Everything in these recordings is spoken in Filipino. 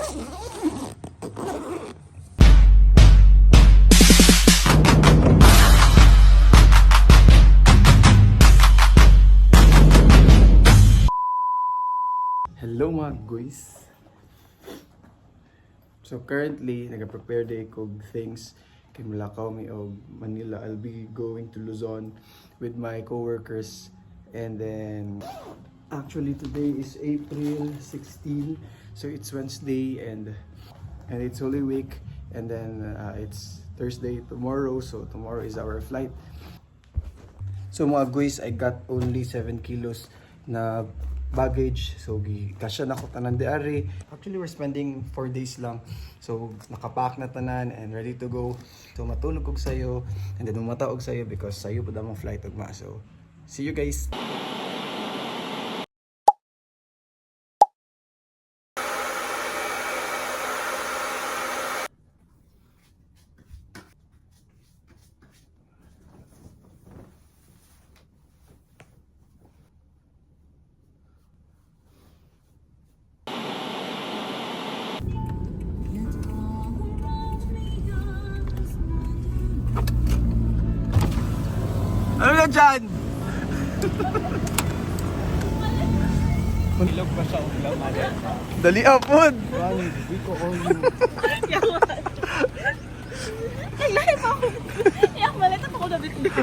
Hello mga guys. So currently, nag-prepare day ko things kay Malacao mi og Manila. I'll be going to Luzon with my coworkers, and then actually today is April 16, so it's Wednesday and it's Holy Week, and then it's Thursday tomorrow, so tomorrow is our flight. So mga guys, I got only 7 kilos na baggage, so kasya na ko tanan diari. Actually we're spending 4 days lang, so nakapack na tanan and ready to go. So matulog og sayo and then umata og sayo because sayo pud among flight ugma. So see you guys. Ano na dyan? Ilog pa siya ulam agad. Dali apod! Hindi ko all you. Ay, lahat ako. Iyak malit ako na bitbit.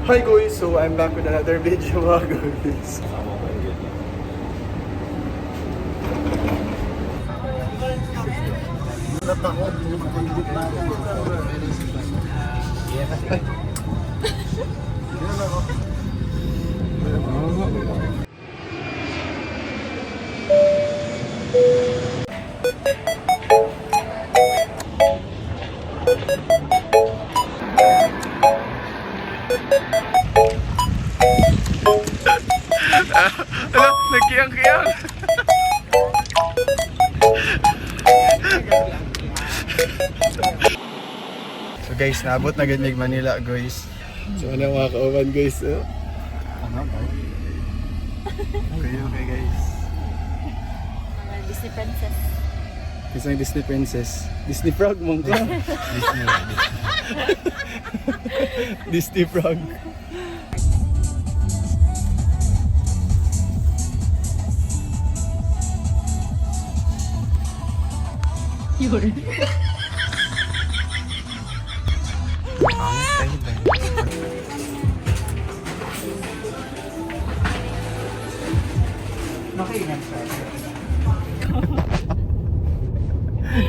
Hi guys, so I'm back with another video mga guys. Ano? Nagkiyang-kiyang! So guys, naabot na ganyan Manila guys. So ano mga kauban guys? Okay guys. Disney princess. Isang Disney princess. Disney frog mong ka? Disney frog. Yun. Nakaingat siya.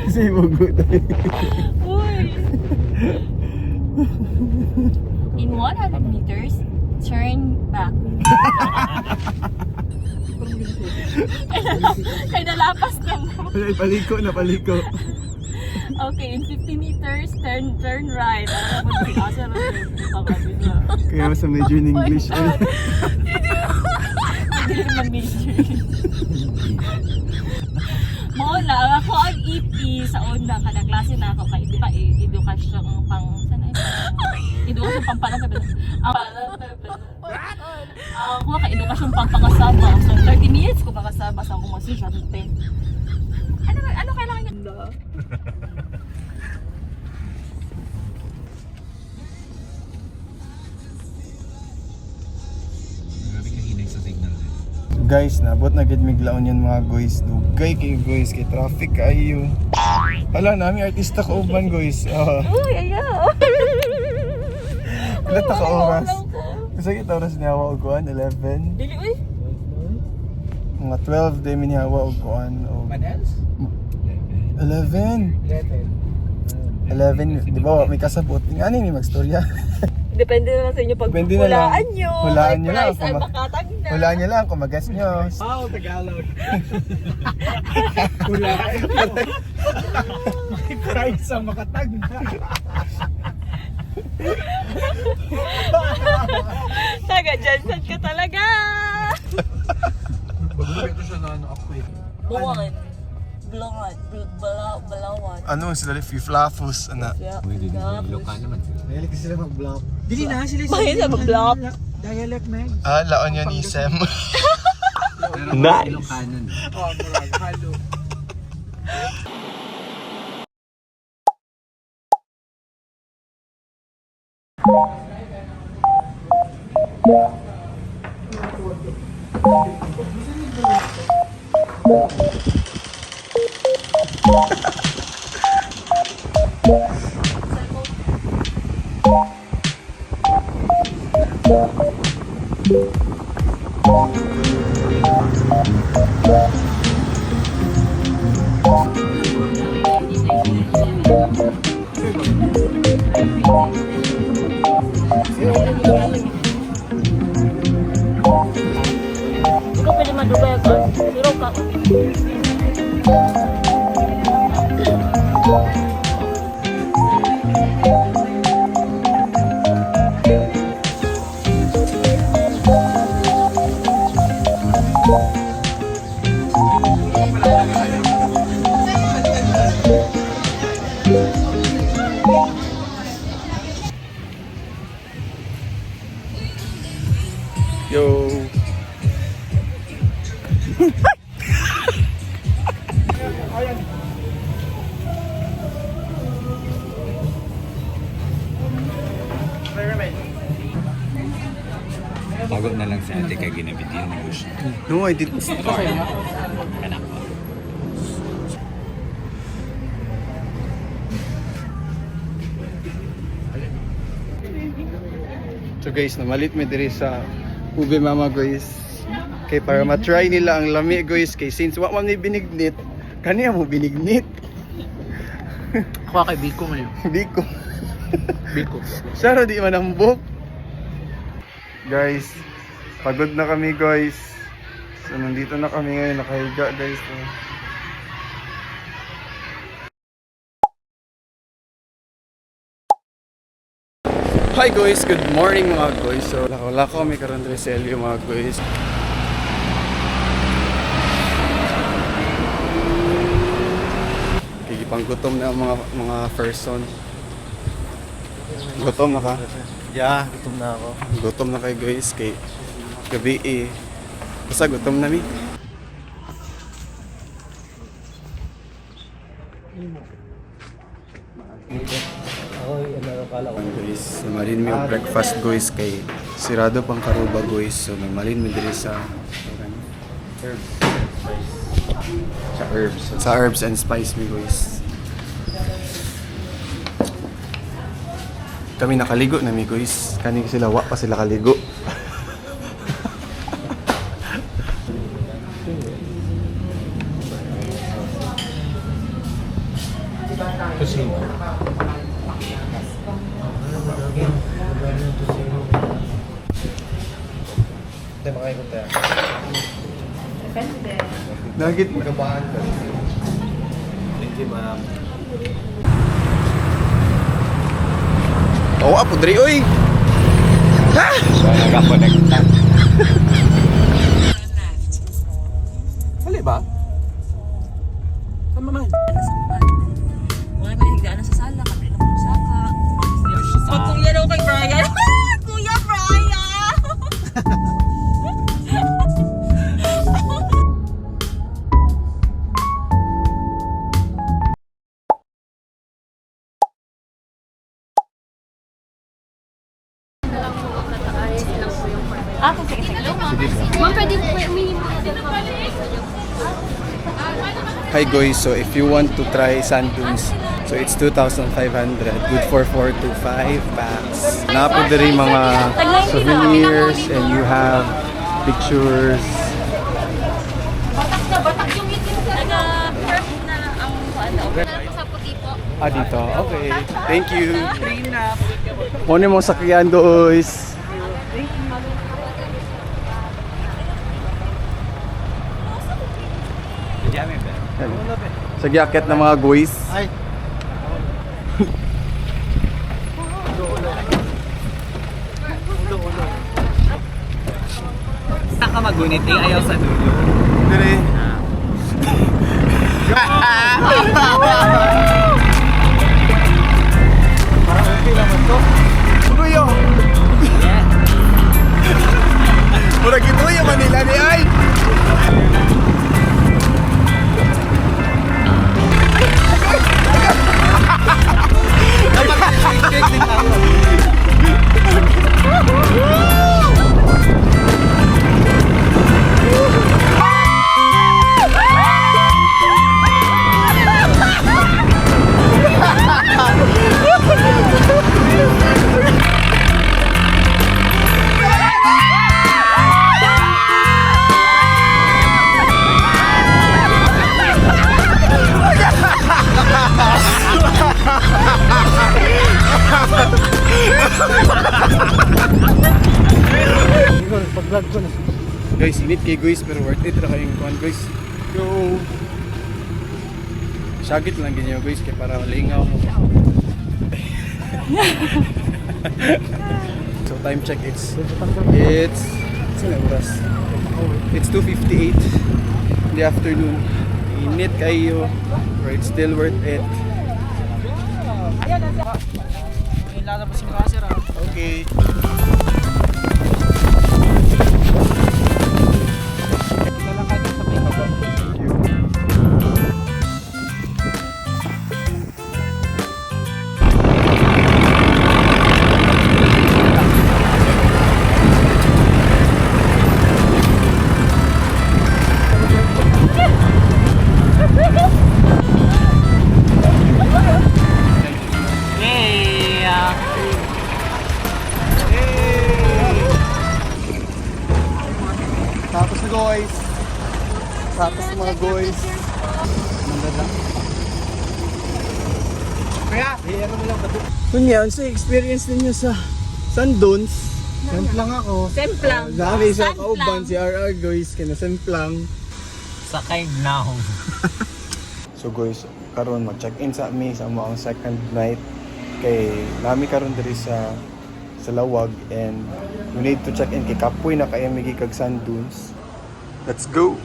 Kasi mugo tayo. Uy! In 100 meters, turn back. Kaya nalapas na mo. Paliko na paliko. Okay, in 50 meters, turn right. Kaya sa major in English. Hindi naman major. Mo na ako ang EP sa una kada klase na ako kay di ba edukasyong pang sana edukasyong pang pala ako kay edukasyong pang pangasaba, so 30 minutes ko pangasaba sa akong masyante. Ano kailangan niya? Guys, nabot na gid miglaon yan mga guys. Dugay kayo guys, kay traffic kayo. Hala, nami artista ko uban guys. Uy, ayaw. Ilan ta ka oras? Kasi kita oras ni hawa og kuan 11. Dili uy. Mga 12 day mi ni hawa og kuan. What else? 11. 11, di ba may kasabot. Ngani ni magstorya. Depende na lang sa inyo pag Depende na lang. hulaan nyo. Hulaan nyo lang Price ay kung makatag na. Hulaan nyo lang kung mag-guess nyo. Oh, Tagalog. Hulaan. May price ang makatag na. talaga, Jensen ka talaga! Pag-uwi ko siya na ano ako eh. Buwan. Balawan. Ano sila Fiflafus ana. Mahilig sila mag-block. Dili na sila Mahilig sa mag-block. Dialect, Meg. Laon yan ni Sem. Nice! Oh, murag, halo. Ikaw pwede madugay ako. Zero ka. Yo. Pagod na lang sa ate kay ginabitihan ni Bush. No, I didn't start. Anak ko. So guys, namalit mi diri sa Ube Mama guys. Kay para ma-try nila ang lami guys. Kay since wa man ni binignit, kaniya mo binignit. Ako kay Biko ngayon. Hindi ko. Biko. Saro di manambok. Guys, pagod na kami guys. So nandito na kami ngayon, nakahiga guys. Hi guys, good morning mga guys. So wala ko kami karon diri sa LU mga guys. Kikipanggutom na ang mga person. Gutom na ka? Yeah, gutom na ako. Gutom na kayo guys kay gabi eh. Basta gutom na mi. Guys, malin mi og breakfast guys kay sirado pang karuba guys. So malin mi diri sa herbs and spice mi guys. Kami nakaligo na mi guys. Kani sila wa pa sila kaligo. Kusino. Hindi makaikot tayo. Nagit Magabahan ka. Thank you, ma'am. oh apo diri oy. Ha! So, nag-connecta. Hali ba? Tama man. Wala may higdaan sa sala. Kapit ng musaka. Kuya daw kay Brian. Kuya Brian! Sige. Ma'am, pwede po minimum. Hi guys, so if you want to try sand dunes, so it's 2,500. Good for 4 to 5 packs. Napo diri mga souvenirs and you have pictures. Batak yung itim sa Nag-perf na ang ano. sa puti po. Ah, dito. Okay. Thank you. Muna mong sakyan guys. Yan. Sa giakit ng mga guys. Ay. gunit eh, ayaw sa dulo. Dire. Parang okay naman to. Tuloy yo. Mura gituloy yung Manila ni ay. Pag-vlog ko na. Guys, init kay guys pero worth it ra kayong kuan guys. Yo. Sagit lang ganyan guys kay para malingaw mo. So time check it's saan oras? It's 2:58 in the afternoon. Init kayo but it's still worth it. Okay. Tapos guys. Tapos mga guys. Mandala. Kaya, ano mo lang bato. Kunya, ano sa experience ninyo sa Sundunes? Semplang ako. Semplang. Dami sa kauban si RR guys, kinasemplang. Sakay now. So guys, karon mag-check-in sa mi sa mo ang second night kay nami karon diri sa Lawag and we need to check in kay kapoy na kay migi kag sand dunes. Let's go.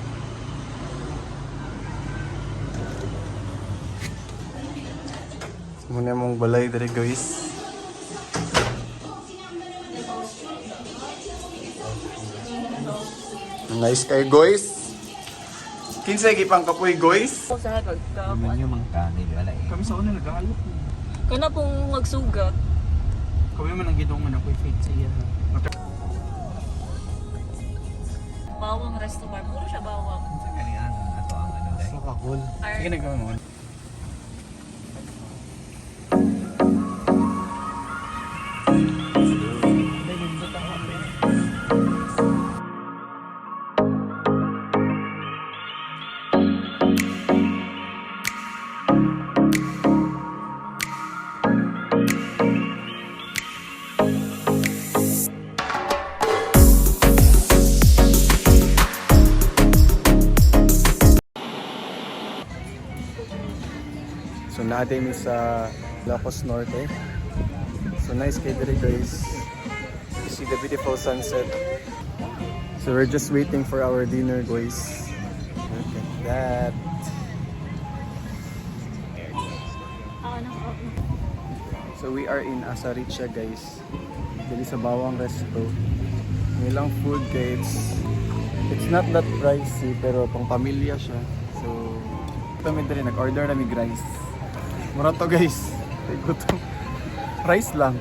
Muna mong balay diri guys. Nice kay guys. Kinsay gipang kapoy guys? Sa hatag ka. Naman yung mga kanin, wala eh. Kami sa una nag-aalok. Kana pong magsugat. Kami man ang gidongan ako fit sa iya. Bawang resto bar. Puro siya bawang. Sa kaniang ato ang ano dahil. Kakul. Sige nagawa mo. So natin mi sa Ilocos Norte. So nice kay diri guys. You see the beautiful sunset. So we're just waiting for our dinner guys. Look at that. So we are in Asaricha guys. Dili sa Bawang Resto. Nilang food kay it's not that pricey pero pang pamilya siya. So kami diri nag-order na mig rice. Mura to guys. Gutom. Rice lang.